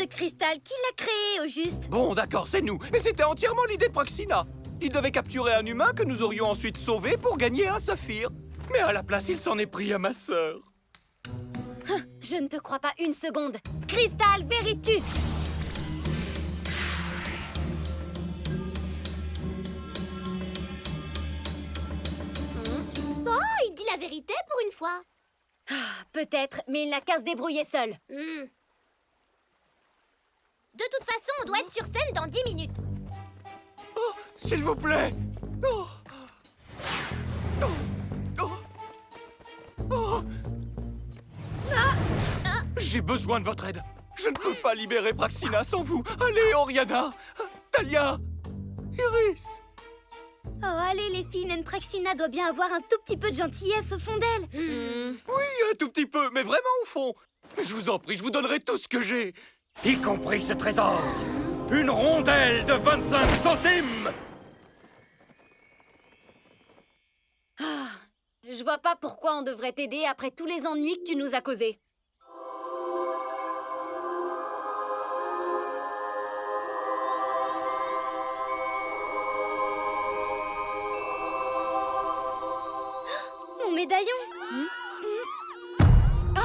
cristal. Qui l'a créé, au juste? Bon, d'accord, c'est nous. Mais c'était entièrement l'idée de Praxina. Il devait capturer un humain que nous aurions ensuite sauvé pour gagner un saphir. Mais à la place, il s'en est pris à ma sœur. Je ne te crois pas une seconde. Cristal Veritus! Oh, il dit la vérité pour une fois. Peut-être, mais il n'a qu'à se débrouiller seul. De toute façon, on doit être sur scène dans 10 minutes. Oh, s'il vous plaît. Oh. Oh. Oh. Oh. J'ai besoin de votre aide. Je ne peux pas libérer Praxina sans vous. Allez, Oriana, Talia, Iris. Oh, allez, les filles, même Praxina doit bien avoir un tout petit peu de gentillesse au fond d'elle. Oui, un tout petit peu, mais vraiment au fond. Je vous en prie, je vous donnerai tout ce que j'ai. Y compris ce trésor. Une rondelle de 25 centimes. Je vois pas pourquoi on devrait t'aider après tous les ennuis que tu nous as causés. Mon médaillon. Oh.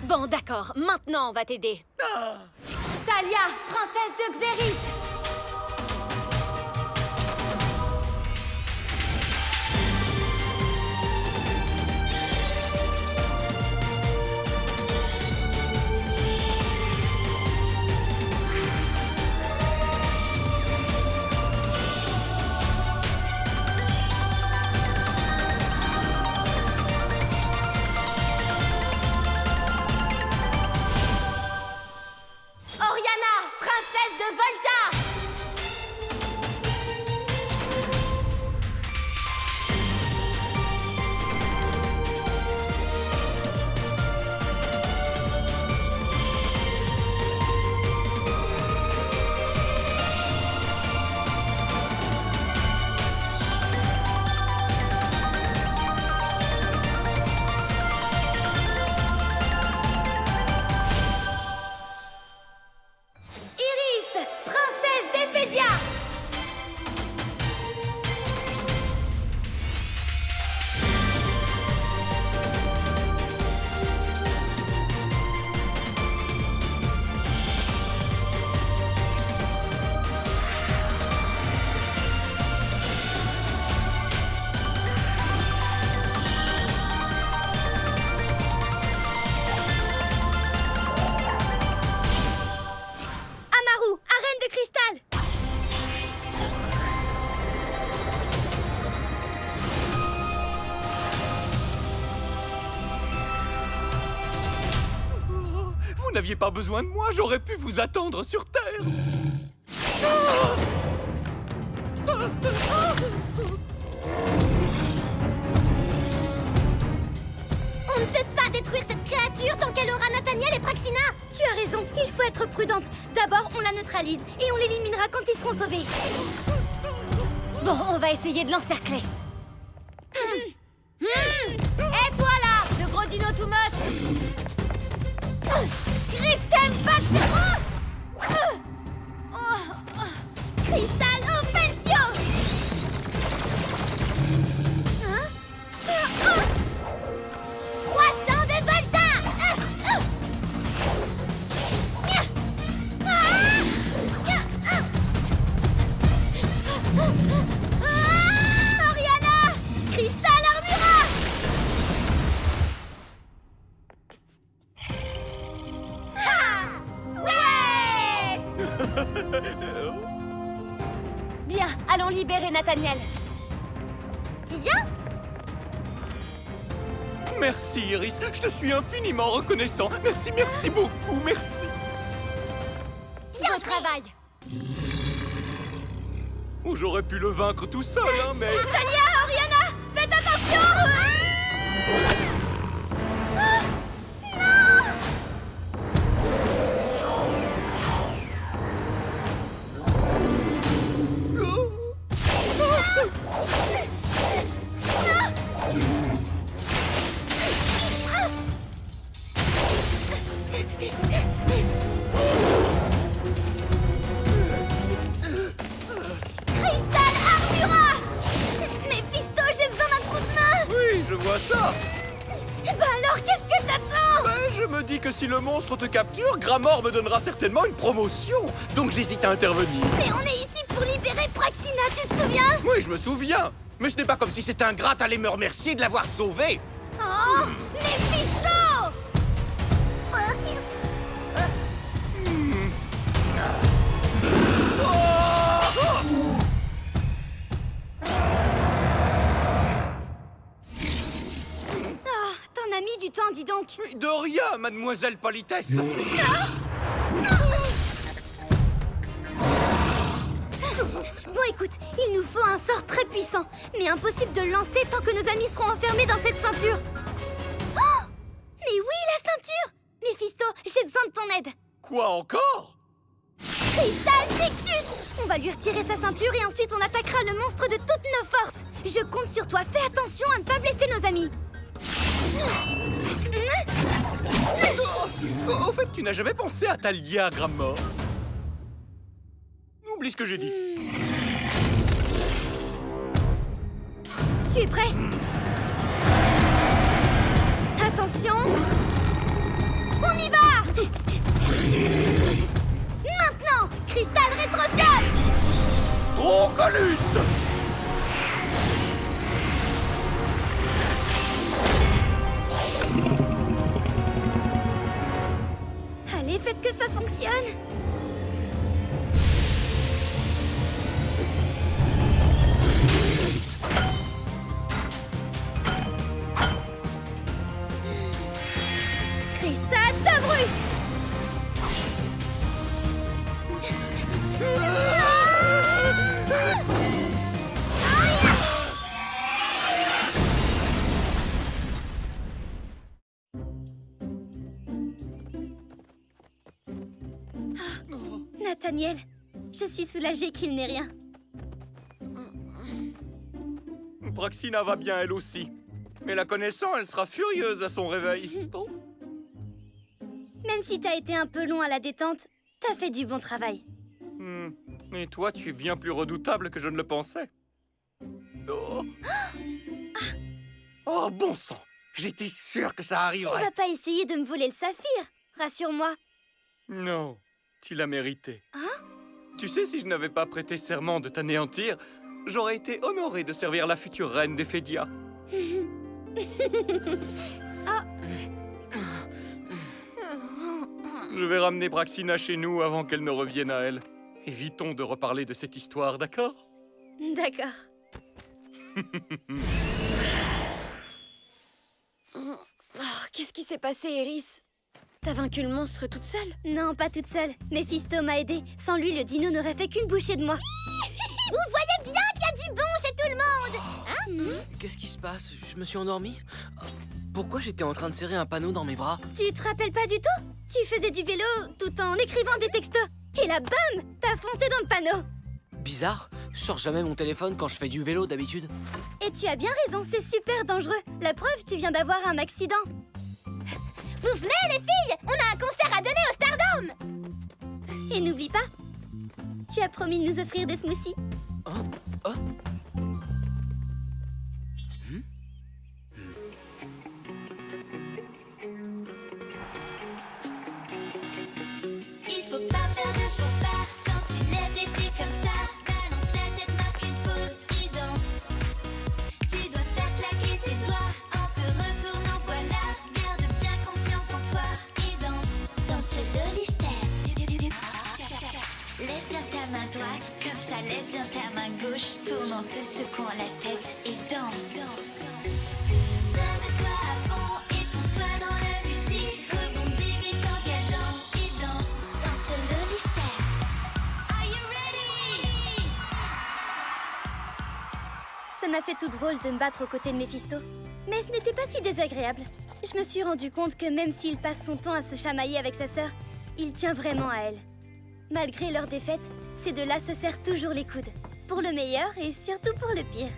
Bon, d'accord, maintenant on va t'aider. Talia, princesse de Xéris. Oriana, princesse de Volta. Iris, princesse d'Éphédia. Amaru, arène de cristal. Vous n'aviez pas besoin de moi, j'aurais pu vous attendre sur Terre. On ne peut pas détruire cette créature tant qu'elle aura Nathaniel et Praxina. Tu as raison, il faut être prudente. D'abord, on la neutralise et on l'éliminera quand ils seront sauvés. Bon, on va essayer de l'encercler. Et toi là, le gros dino tout moche. Christem Pactero. Cristal Offensio. Croissant de Volta. Oriana, Cristal Armura. Ouais. Bien, allons libérer Nathaniel. Tu viens? Merci, Iris, je te suis infiniment reconnaissant. Merci, merci beaucoup, merci. Bien Bon joué. travail. Oh, j'aurais pu le vaincre tout seul, hein, mais... Natalia, Oriana, faites attention. Cristal Armura. Mephisto, j'ai besoin d'un coup de main. Oui, je vois ça. Bah alors, qu'est-ce que t'attends? Ben, je me dis que si le monstre te capture, Gramor me donnera certainement une promotion. Donc j'hésite à intervenir. Mais on est ici pour libérer Praxina, tu te souviens? Oui, je me souviens. Mais ce n'est pas comme si c'était ingrate à me remercier de l'avoir sauvé. Oh, Mephisto! Ah, t'en as mis du temps, dis donc. Mais de rien, mademoiselle Politesse. Bon, écoute, il nous faut un sort très puissant, mais impossible de le lancer tant que nos amis seront enfermés dans cette ceinture. Oh! Mais oui, la ceinture! Mephisto, j'ai besoin de ton aide. Quoi encore? Cristal Tictus! On va lui retirer sa ceinture et ensuite on attaquera le monstre de toutes nos forces. Je compte sur toi, fais attention à ne pas blesser nos amis. Au fait, tu n'as jamais pensé à Talia, Gramor? Oublie ce que j'ai dit. Tu es prêt? Attention! On y va! Maintenant! Cristal rétrocède! Trocolus! Allez, faites que ça fonctionne! Cristal Sabrus! Nathaniel, je suis soulagée qu'il n'ait rien. Praxina va bien, elle aussi. Mais la connaissant, elle sera furieuse à son réveil. Oh. Même si t'as été un peu long à la détente, t'as fait du bon travail. Et toi, tu es bien plus redoutable que je ne le pensais. Oh, oh bon sang! J'étais sûr que ça Tu arriverait. vas pas essayer de me voler le saphir, rassure-moi. Non, tu l'as mérité. Hein? Tu sais, si je n'avais pas prêté serment de t'anéantir, j'aurais été honoré de servir la future reine d'Ephédia. Je vais ramener Praxina chez nous avant qu'elle ne revienne à elle. Évitons de reparler de cette histoire, d'accord? D'accord. Qu'est-ce qui s'est passé, Eris? T'as vaincu le monstre toute seule? Non, pas toute seule. Mephisto m'a aidée. Sans lui, le dino n'aurait fait qu'une bouchée de moi. Vous voyez bien qu'il y a du bon chez tout le monde. Qu'est-ce qui se passe? Je me suis endormi? Pourquoi j'étais en train de serrer un panneau dans mes bras? Tu te rappelles pas du tout? Tu faisais du vélo tout en écrivant des textos. Et là, bam! T'as foncé dans le panneau. Bizarre, je sors jamais mon téléphone quand je fais du vélo d'habitude. Et tu as bien raison, c'est super dangereux. La preuve, tu viens d'avoir un accident. Vous venez, les filles? On a un concert à donner au Stardome. Et n'oublie pas, tu as promis de nous offrir des smoothies. Il faut pas faire de faux pas quand tu lèves des pieds comme ça. Balance la tête, marque une pause et danse. Tu dois faire claquer tes doigts en te retournant, voilà. Garde bien confiance en toi et danse. Danse le loli step. Lève bien ta main droite, comme ça lève bien ta main gauche. Tourne en te secouant la tête et danse. Donne-toi à fond et pour-toi dans la musique. Rebondis vite en cadence et danse. Danse le loli step. Ça m'a fait tout drôle de me battre aux côtés de Méphisto. Mais ce n'était pas si désagréable. Je me suis rendu compte que même s'il passe son temps à se chamailler avec sa sœur, il tient vraiment à elle. Malgré leur défaite, ces deux-là se serrent toujours les coudes. Pour le meilleur et surtout pour le pire.